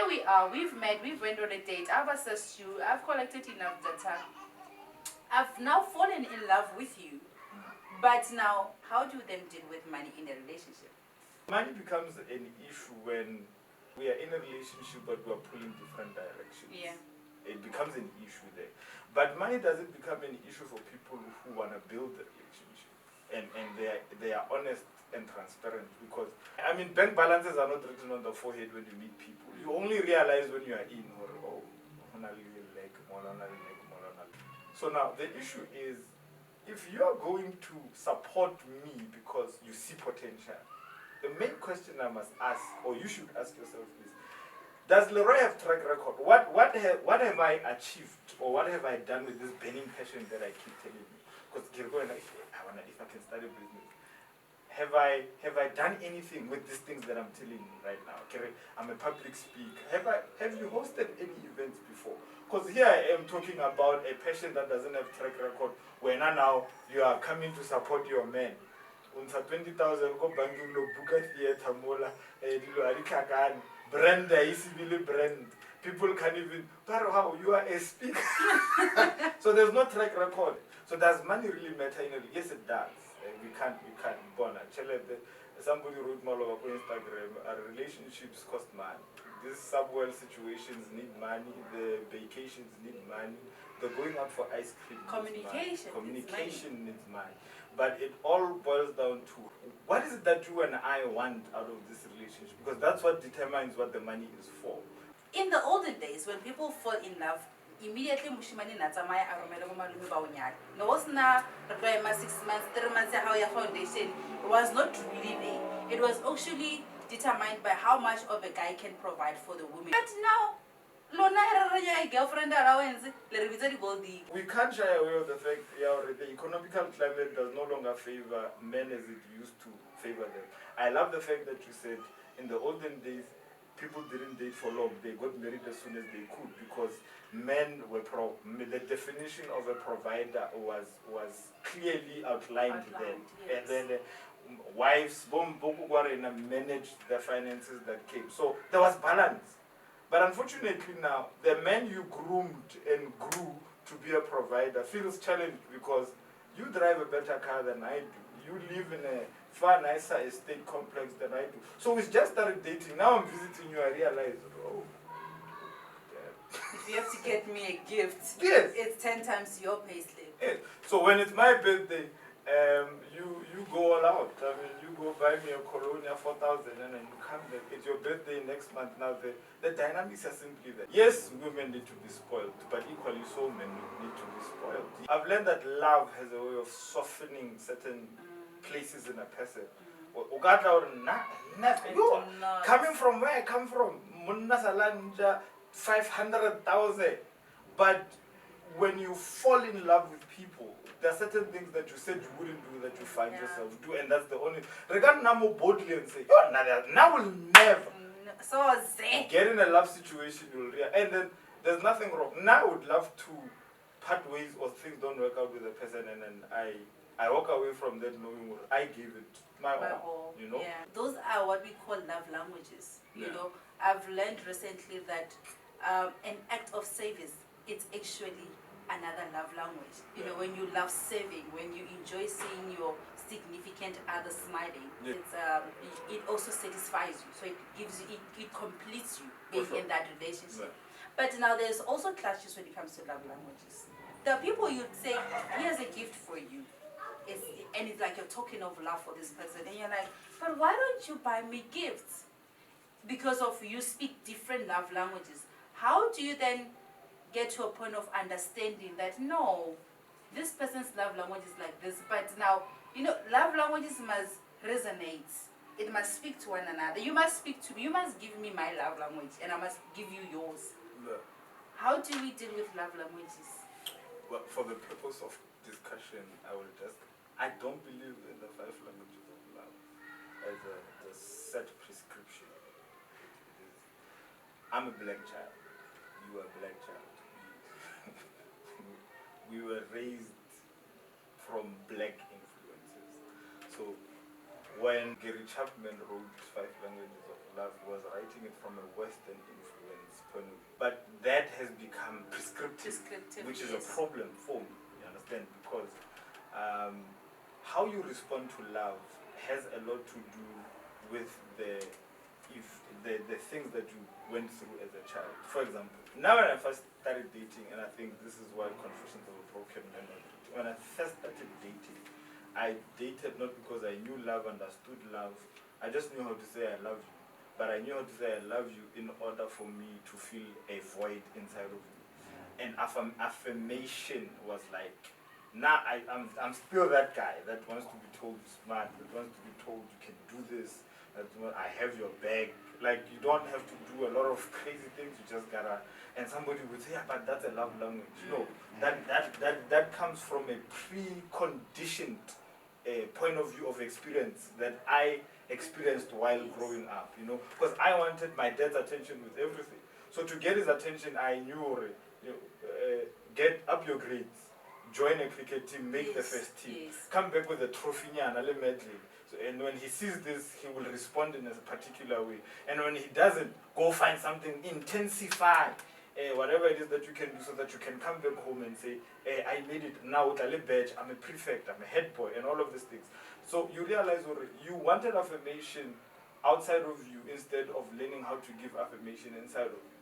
we are. We've met. We've went on a date. I've assessed you. I've collected enough data. I've now fallen in love with you. But now, how do you then deal with money in a relationship? Money becomes an issue when we are in a relationship but we are pulling different directions. Yeah. It becomes an issue there. But money doesn't become an issue for people who want to build a relationship. And they are honest and transparent, because, I mean, bank balances are not written on the forehead when you meet people. You only realize when you are in, or, oh, so now the issue is, if you are going to support me because you see potential, the main question I must ask, or you should ask yourself, is, does Leroy have track record? What have I achieved, or what have I done with this burning passion that I keep telling you? Because I wonder if I can start a business. Have I done anything with these things that I'm telling you right now? I'm a public speaker. Have you hosted any events before? Because here I am talking about a passion that doesn't have track record, when now you are coming to support your man. Unsa 20,000 go banking lo buka theater mola dilo arikagani brand isibili brand. People can't even, but how you are a speaker. So there's no track record. So does money really matter in a, yes it does. We can't bona. Somebody wrote my love on Instagram, our relationships cost money. These subwell situations need money, the vacations need money, the going out for ice cream communication needs money. But it all boils down to, what is it that you and I want out of this relationship? Because that's what determines what the money is for. In the olden days, when people fall in love, immediately mushimani natsama aromela mo malume ba onyala. No was na reply 6 months, 3 months how your foundation. It was not really there. It was actually determined by how much of a guy can provide for the woman. But now, girlfriend we can't shy away of the fact that the economical climate does no longer favor men as it used to favor them. I love the fact that you said in the olden days people didn't date for long. They got married as soon as they could, because men were the definition of a provider was clearly outlined then. Yes. And then wives managed the finances that came. So there was balance. But unfortunately now, the man you groomed and grew to be a provider feels challenged because you drive a better car than I do. You live in a far nicer estate complex than I do. So we just started dating. Now I'm visiting you, I realize, oh, yeah. If you have to get me a gift, yes, it's 10 times your payslip. Yes. So when it's my birthday, you go all out. I mean, you go buy me a Colonia 4,000 and then you come back. It's your birthday next month. Now the dynamics are simply there. Yes, women need to be spoiled, but equally so men need to be spoiled. I've learned that love has a way of softening certain places in a person. Coming from where I come from, 500,000. But when you fall in love with people, there are certain things that you said you wouldn't do that you find yourself do, and that's the only. Regard now more boldly and say, "Oh, now will never." So get in a love situation, you'll and then there's nothing wrong. Now I would love to part ways or things don't work out with the person, and then I walk away from that knowing what I gave it my all. You know. Yeah. Those are what we call love languages. You know, I've learned recently that an act of service, it's actually another love language. You know, when you love serving, when you enjoy seeing your significant other smiling, it's it also satisfies you. So it gives you, it completes you being in that relationship. But now there's also clashes when it comes to love languages. There are people you'd say, here's a gift for you. And it's like you're talking of love for this person, and you're like, but why don't you buy me gifts? Because of you speak different love languages. How do you then get to a point of understanding that no, this person's love language is like this, but now, you know, love languages must resonate. It must speak to one another. You must speak to me. You must give me my love language, and I must give you yours. Yeah. How do we deal with love languages? Well, for the purpose of discussion, I don't believe in the 5 languages of love as a set prescription. I'm a black child. You are a black child. We were raised from black influences. So when Gary Chapman wrote Five Languages of Love, he was writing it from a Western influence point of view. But that has become prescriptive, which is a problem for me, you understand? Because how you respond to love has a lot to do with the things that you went through as a child. For example, now when I first started dating, and I think this is why Confessions of a Broken Man, when I first started dating, I dated not because I knew love, understood love. I just knew how to say I love you. But I knew how to say I love you in order for me to feel a void inside of me. And affirmation was like, now I'm still that guy that wants to be told smart, that wants to be told you can do this, that I have your back. Like, you don't have to do a lot of crazy things, you just gotta, and somebody would say, yeah, but that's a love language. No, that comes from a preconditioned point of view of experience that I experienced while growing up, you know, because I wanted my dad's attention with everything. So to get his attention, I knew, get up your grades, join a cricket team, make the first team, come back with a trophy and a medley. So, and when he sees this, he will respond in a particular way. And when he doesn't, go find something, intensify whatever it is that you can do so that you can come back home and say, I made it, now with a badge, I'm a prefect, I'm a head boy, and all of these things. So you realize you wanted affirmation outside of you instead of learning how to give affirmation inside of you.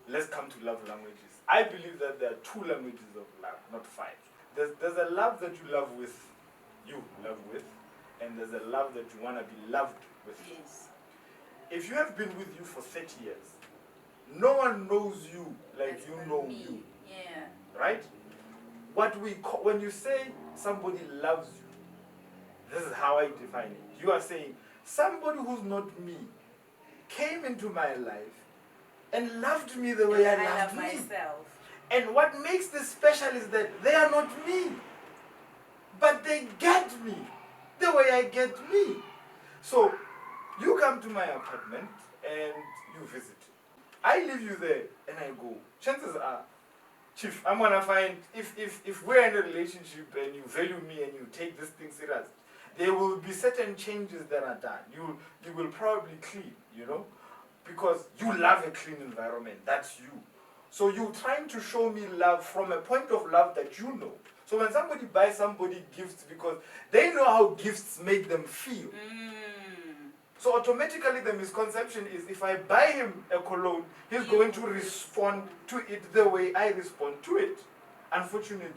Let's come to love languages. I believe that there are 2 languages of love, not 5. There's a love that you love with, and there's a love that you want to be loved with. Yes. If you have been with you for 30 years, no one knows you like you know you. Yeah. Right? What we call, when you say somebody loves you, this is how I define it. You are saying somebody who's not me came into my life and loved me the way I loved love myself. And what makes this special is that they are not me, but they get me the way I get me. So you come to my apartment and you visit. I leave you there and I go. Chances are, Chief, I'm gonna find, if we're in a relationship and you value me and you take this thing serious, there will be certain changes that are done. You will probably clean, you know, because you love a clean environment. That's you. So you're trying to show me love from a point of love that you know. So when somebody buys somebody gifts because they know how gifts make them feel. So automatically the misconception is if I buy him a cologne, he's going to respond to it the way I respond to it. Unfortunately,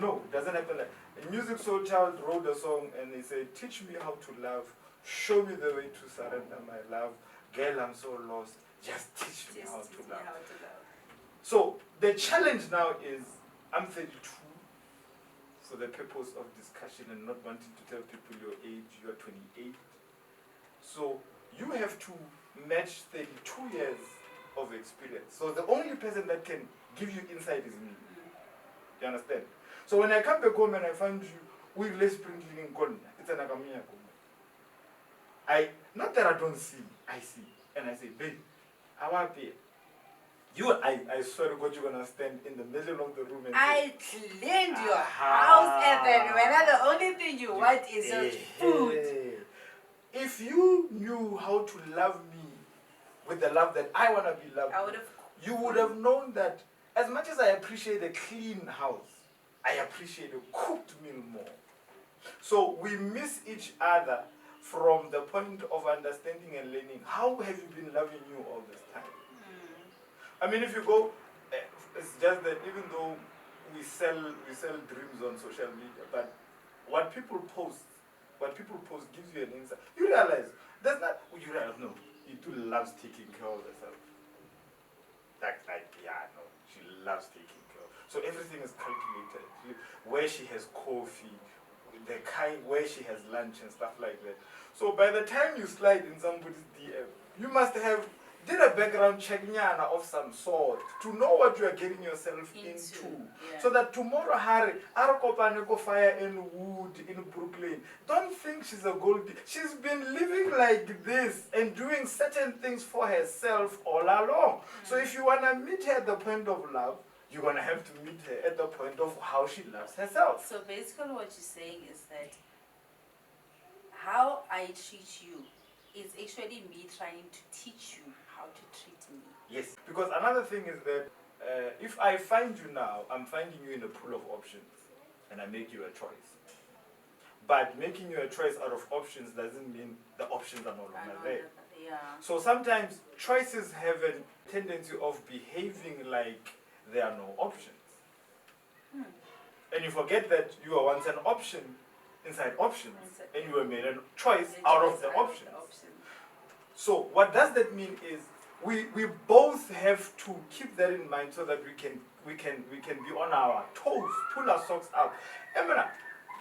no, it doesn't happen like that. A Music Soul Child wrote a song and they said, teach me how to love, show me the way to surrender my love. Girl, I'm so lost, just teach me how to love. So the challenge now is, I'm 32, for the purpose of discussion and not wanting to tell people your age, you are 28. So you have to match 32 years of experience. So the only person that can give you insight is me. You understand? So when I come back home and I find you, we're less sprinkling in corn. It's an agamia. Not that I don't see, I see. And I say, babe, I want to pay. I swear to God, you're going to stand in the middle of the room and I cleaned your house, and then when the only thing you want is just food. If you knew how to love me with the love that I want to be loved, you would have known that as much as I appreciate a clean house, I appreciate a cooked meal more. So we miss each other from the point of understanding and learning. How have you been loving you all this time? I mean, if you go, it's just that even though we sell dreams on social media, but what people post gives you an insight. You realize, no, you do loves taking care of herself. No, she loves taking care of. So everything is calculated. Where she has coffee, the kind, where she has lunch and stuff like that. So by the time you slide in somebody's DM, you must have did a background check of some sort to know what you are getting yourself into. Yeah. So that tomorrow, Harry, Arakopaneko fire in Wood in Brooklyn, don't think she's a goldie. She's been living like this and doing certain things for herself all along. So if you want to meet her at the point of love, you're going to have to meet her at the point of how she loves herself. So basically what you're saying is that how I treat you is actually me trying to teach you how to treat me. Yes, because another thing is that if I find you now, I'm finding you in a pool of options, and I make you a choice. But making you a choice out of options doesn't mean the options are no I longer know there. that, yeah. So sometimes choices have a tendency of behaving like there are no options. And you forget that you were once an option inside options, and you were made a choice out of the options. So what does that mean is we both have to keep that in mind so that we can be on our toes, pull our socks up. Emma,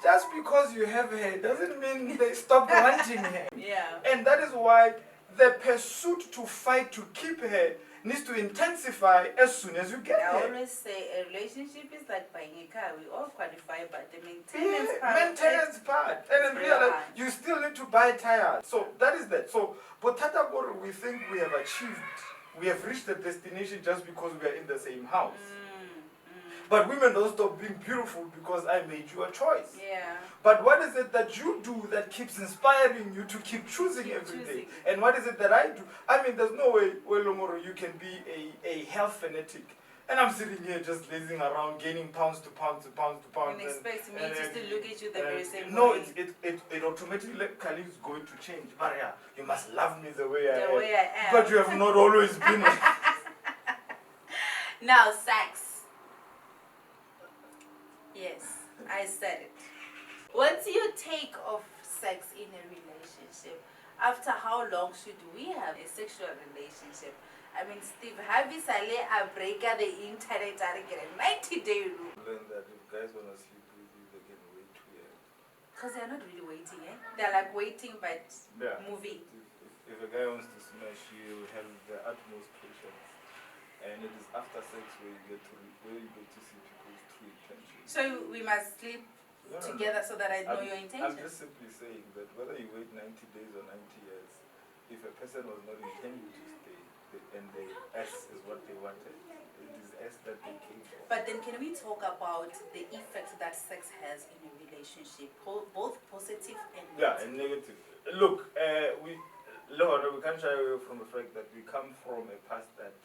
just because you have hair doesn't mean they stop wanting hair. Yeah. And that is why the pursuit to fight to keep hair needs to intensify as soon as you get I hair. always say a relationship is like buying a car. We all qualify, but the maintenance part. Maintenance part. And then realize you still need to buy tires. So that is that. So but Tatagoro, we think we have achieved, we have reached the destination just because we are in the same house. But women don't stop being beautiful because I made you a choice. Yeah. But what is it that you do that keeps inspiring you to keep choosing every day? And what is it that I do? I mean, there's no way, Lomoro, you can be a health fanatic. And I'm sitting here just lazing around, gaining pounds to pounds to pounds to pounds. And expect me to still look at you the very same way. No, it automatically is going to change. Maria, you must love me the way I am. But you have not always been. Now, sex. Yes, I said it. What's your take of sex in a relationship? After how long should we have a sexual relationship? I mean, Steve, have you sale a breaker the internet and get a 90-day rule? Learn that if guys want to sleep with you, they can wait 2 years. Because they're not really waiting, eh? They're like waiting but moving. If a guy wants to smash you, have the utmost patience. And it is after sex where you get to see people's true intentions. So we must sleep together so that I know your intentions? I'm just simply saying that whether you wait 90 days or 90 years, if a person was not intending to stay, and the S is what they wanted, it is S that they came for. But then can we talk about the effects that sex has in a relationship, both positive and negative? Yeah, and negative. Look, we can't shy away from the fact that we come from a past that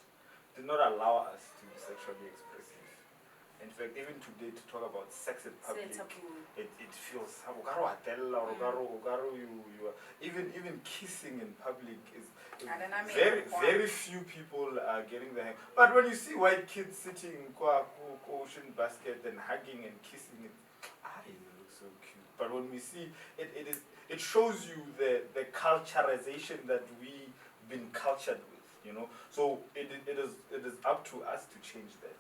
did not allow us to be sexually expressive. In fact, even today, to talk about sex in public, it feels even kissing in public is very few people are getting the hang. But when you see white kids sitting in ocean basket and hugging and kissing, it looks so cute. But when we see it shows you the culturalization that we've been cultured with, you know. So it is up to us to change that.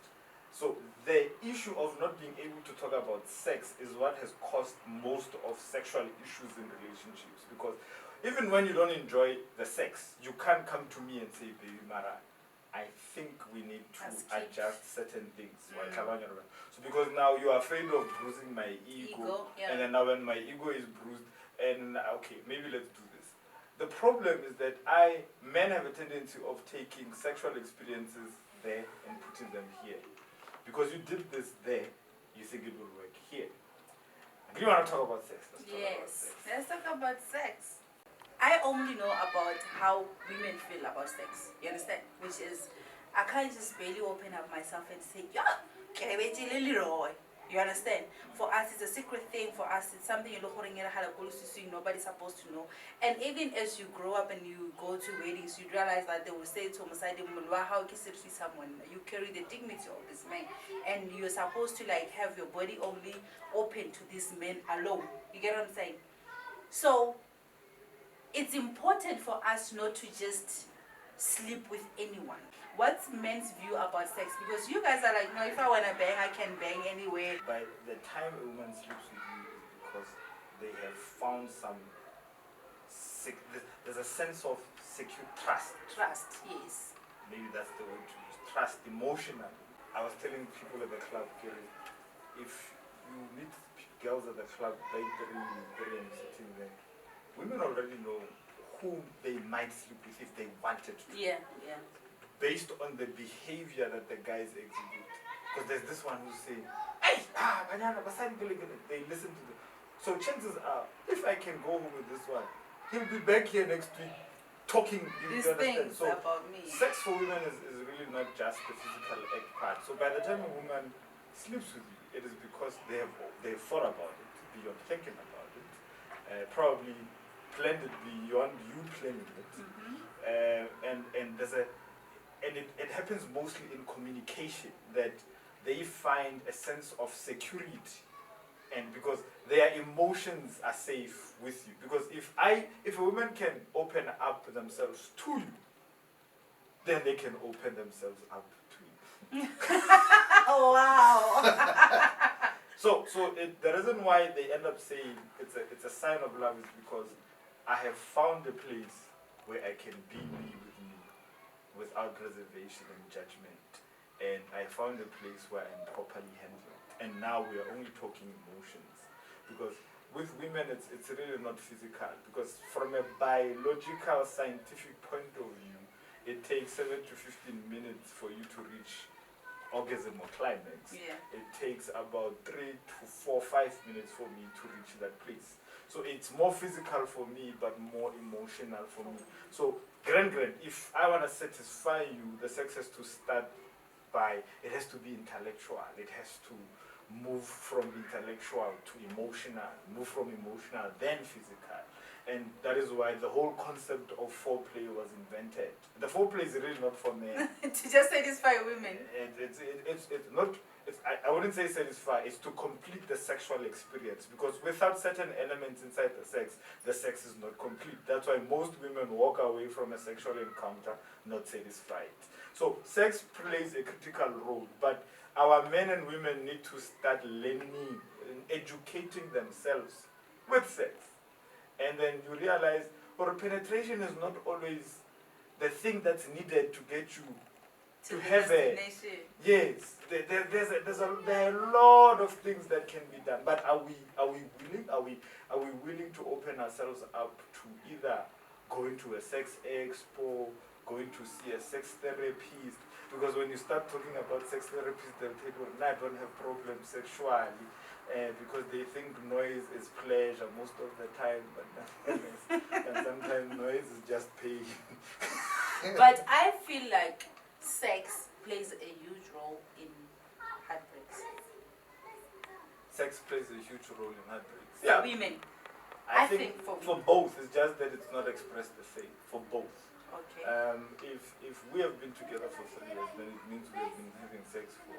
So the issue of not being able to talk about sex is what has caused most of sexual issues in relationships. Because even when you don't enjoy the sex, you can't come to me and say, baby Mara, I think we need to adjust certain things. So because now you're afraid of bruising my ego. And then now when my ego is bruised, and okay, maybe let's do this. The problem is that men have a tendency of taking sexual experiences there and putting them here. Because you did this there, you think it will work here. Do you want to talk about sex? Let's talk about sex. I only know about how women feel about sex. You understand? Which is, I can't just barely open up myself and say, yeah, Leroy. You understand? For us, it's a secret thing. For us, it's something nobody's supposed to know. And even as you grow up and you go to weddings, you realize that they will say to how someone, you carry the dignity of this man, and you're supposed to like have your body only open to this man alone. You get what I'm saying? So it's important for us not to just sleep with anyone. What's men's view about sex? Because you guys are like, no, if I want to bang, I can bang anywhere. By the time a woman sleeps with you is because they have found there's a sense of secure trust. Trust, yes. Maybe that's the word to use. Trust emotionally. I was telling people at the club, Gary, if you meet girls at the club, they sitting there, women already know who they might sleep with if they wanted to. Yeah. Based on the behavior that the guys exhibit. Because there's this one who say, hey, they listen to So chances are, if I can go home with this one, he'll be back here next week talking. You These understand? things So about me. sex for women is really not just the physical act part. So by the time a woman sleeps with you, it is because they've thought about it beyond thinking about it, probably planned it beyond you planning it, and there's a and it happens mostly in communication that they find a sense of security, and because their emotions are safe with you. Because if a woman can open up themselves to you, then they can open themselves up to you. Oh, wow. So the reason why they end up saying it's a sign of love is because I have found a place where I can be me with me without reservation and judgment, and I found a place where I'm properly handled. And now we are only talking emotions, because with women it's really not physical, because from a biological scientific point of view, it takes 7 to 15 minutes for you to reach orgasm or climax. Yeah. It takes about 3 to 4, 5 minutes for me to reach that place. So it's more physical for me, but more emotional for me. So, grand, if I want to satisfy you, the sex has to start by, it has to be intellectual. It has to move from intellectual to emotional, move from emotional, then physical. And that is why the whole concept of foreplay was invented. The foreplay is really not for men. To just satisfy women. It's not, I wouldn't say satisfy, it's to complete the sexual experience. Because without certain elements inside the sex is not complete. That's why most women walk away from a sexual encounter not satisfied. So sex plays a critical role, but our men and women need to start learning and educating themselves with sex. And then you realize, or penetration is not always the thing that's needed to get you to have a, yes, there are a lot of things that can be done, but are we willing to open ourselves up to either going to a sex expo, going to see a sex therapist? Because when you start talking about sex therapists, they'll tell you, no, I don't have problems sexually, because they think noise is pleasure most of the time, but and sometimes noise is just pain. But I feel like sex plays a huge role in heartbreaks. Sex plays a huge role in heartbreaks. For women. I think for both. It's just that it's not expressed the same. For both. Okay. If we have been together for 3 years, then it means we have been having sex for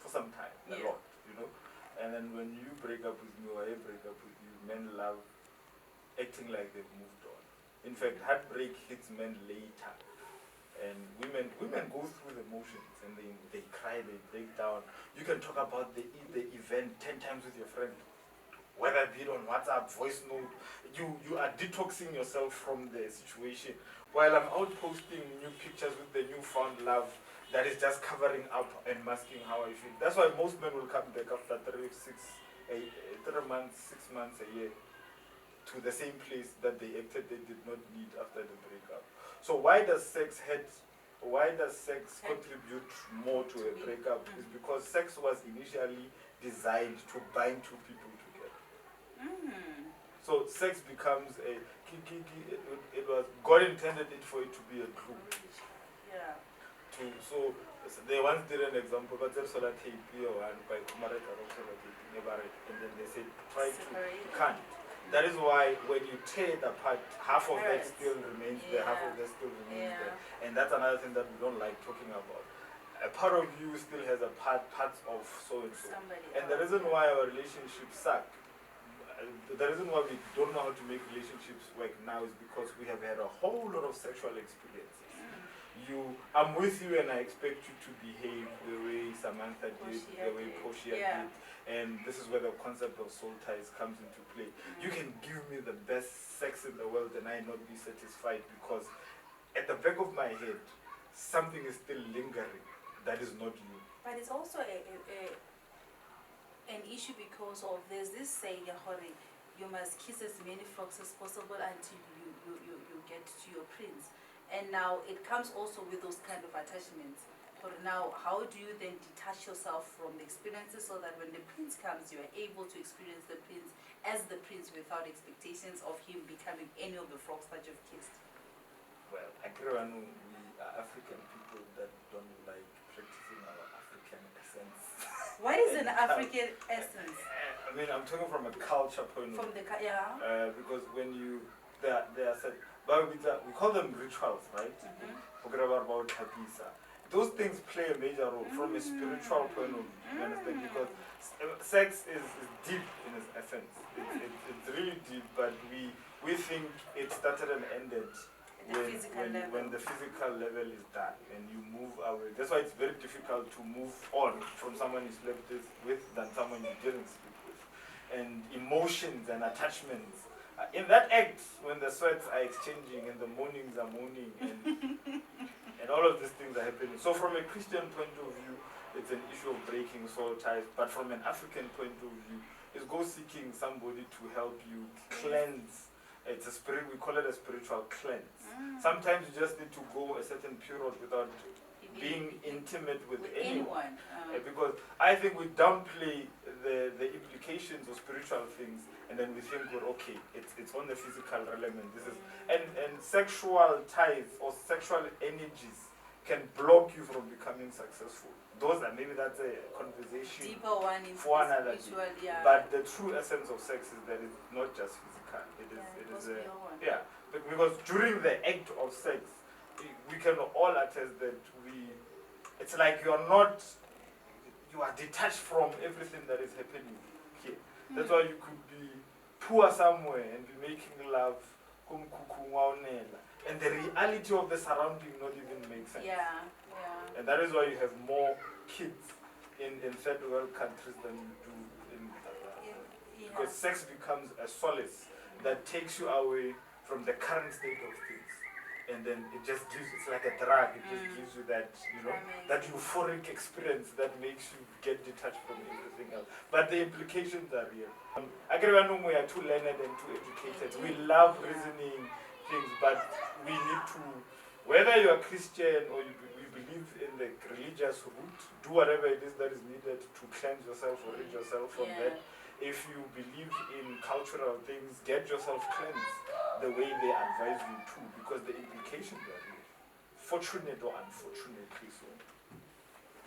some time, a lot, you know. And then when you break up with me or I break up with you, men love acting like they've moved on. In fact, heartbreak hits men later. And women go through the motions, and they cry, they break down. You can talk about the event 10 times with your friend, whether it be on WhatsApp, voice note. You are detoxing yourself from the situation. While I'm out posting new pictures with the newfound love that is just covering up and masking how I feel. That's why most men will come back after 3 months, 6 months, a year, to the same place that they acted they did not need after the breakup. So why does sex contribute more to a breakup? Is because sex was initially designed to bind two people together. So sex becomes a it was God intended it for it to be a glue. Yeah. So they once did an example, but there's solar tape one by Kumareta or solar tape, never read, and then they said try to, you can't. That is why when you tear it apart, half of that still remains there, half of that still remains there. And that's another thing that we don't like talking about. A part of you still has a parts of so and so. And the reason why our relationships suck, the reason why we don't know how to make relationships work now is because we have had a whole lot of sexual experiences. I'm with you and I expect you to behave the way Samantha did, the way Portia did. And this is where the concept of soul ties comes into play. You can give me the best sex in the world and I not be satisfied because at the back of my head, something is still lingering that is not you. But it's also an issue because of there's this saying, you must kiss as many frogs as possible until you get to your prince. And now it comes also with those kind of attachments. But now, how do you then detach yourself from the experiences so that when the prince comes, you are able to experience the prince as the prince without expectations of him becoming any of the frogs that you've kissed? Well, I know we are African people that don't like practicing our African essence. What is an African essence? I mean, I'm talking from a culture point of From view. yeah. Because when you, they are said, but we call them rituals, right? Forget about tapisa. Those things play a major role from a spiritual point of view, you understand? Because sex is deep in its essence. It's really deep, but we think it started and ended when the physical level is done and you move away. That's why it's very difficult to move on from someone you slept with than someone you didn't sleep with. And emotions and attachments. In that act, when the sweats are exchanging and the moanings are moaning and all of these things are happening. So from a Christian point of view, it's an issue of breaking soul ties. But from an African point of view, it's go seeking somebody to help you cleanse. It's a spirit, we call it a spiritual cleanse. Sometimes you just need to go a certain period without being intimate with anyone. Because I think we downplay the implications of spiritual things, and then we think we're okay. It's on the physical element. This is and sexual ties or sexual energies can block you from becoming successful. Those are maybe that's a conversation deeper one in for another spiritual, day. But the true essence of sex is that it's not just physical. Yeah. Because during the act of sex, we can all attest that it's like you are detached from everything that is happening here. That's why you could be poor somewhere and be making love, and the reality of the surrounding not even make sense. And that is why you have more kids in third world countries than you do in because sex becomes a solace that takes you away from the current state of things. And then it just gives, it's like a drug, it just gives you that, that euphoric experience that makes you get detached from everything else. But the implications are real. I can remember we are too learned and too educated. We love reasoning things, but we need to, whether you are Christian or you believe in the religious route, do whatever it is that is needed to cleanse yourself or rid yourself from that. If you believe in cultural things, get yourself cleansed the way they advise you to, because the implications are real. Fortunate or unfortunately so.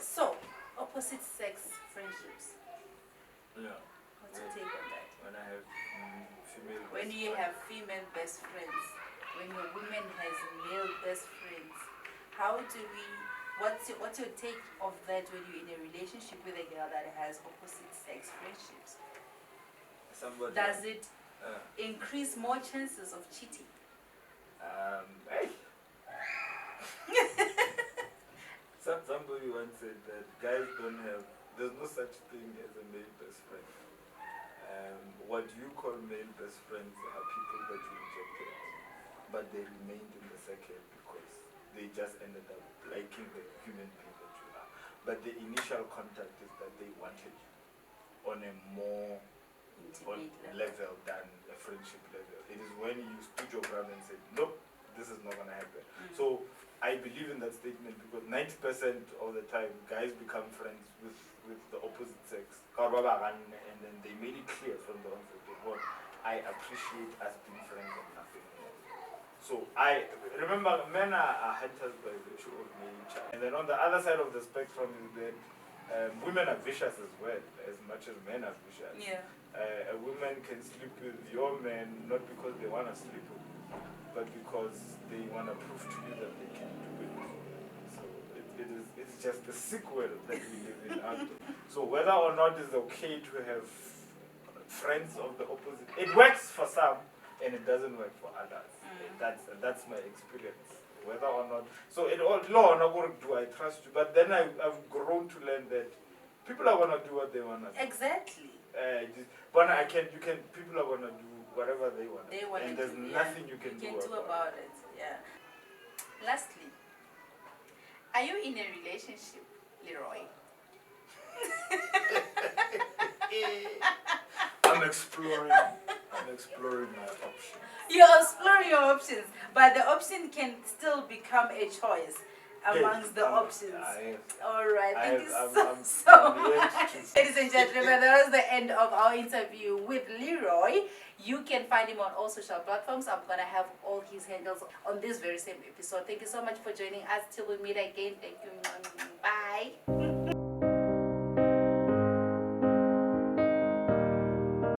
So, opposite sex friendships. Yeah. What's your take on that? When I have female When you have female best friends, when your woman has male best friends, how do we, what's your take of that when you're in a relationship with a girl that has opposite sex friendships? Does it increase more chances of cheating? Hey. Somebody once said that guys there's no such thing as a male best friend. What you call male best friends are people that you rejected, but they remained in the circle because they just ended up liking the human being that you are. But the initial contact is that they wanted you on a more level than a friendship level. It is when you stood your ground and said, nope, this is not going to happen. So I believe in that statement because 90% of the time guys become friends with the opposite sex. And then they made it clear from the onset that I appreciate us being friends and nothing more. So I remember men are hunters by virtue of nature. And then on the other side of the spectrum is that women are vicious as well, as much as men are vicious. A woman can sleep with your man not because they want to sleep with you, but because they want to prove to you that they can do it. So it's just the sick world that we live in. So whether or not it's okay to have friends of the opposite, it works for some and it doesn't work for others. That's my experience. Whether or not, so it all law not going to do I trust you, but then I've grown to learn that people are gonna do what they wanna do. Exactly. But people are gonna do whatever they want. And there's nothing you can do about it. Yeah. Lastly, are you in a relationship, Leroy? I'm exploring my options. You're exploring your options, but the option can still become a choice. amongst the options. Yes. All right, I thank you have- so, I'm- so I'm yet much. to- Ladies and gentlemen, that was the end of our interview with Leroy. You can find him on all social platforms. I'm going to have all his handles on this very same episode. Thank you so much for joining us. Till we meet again. Thank you. Bye.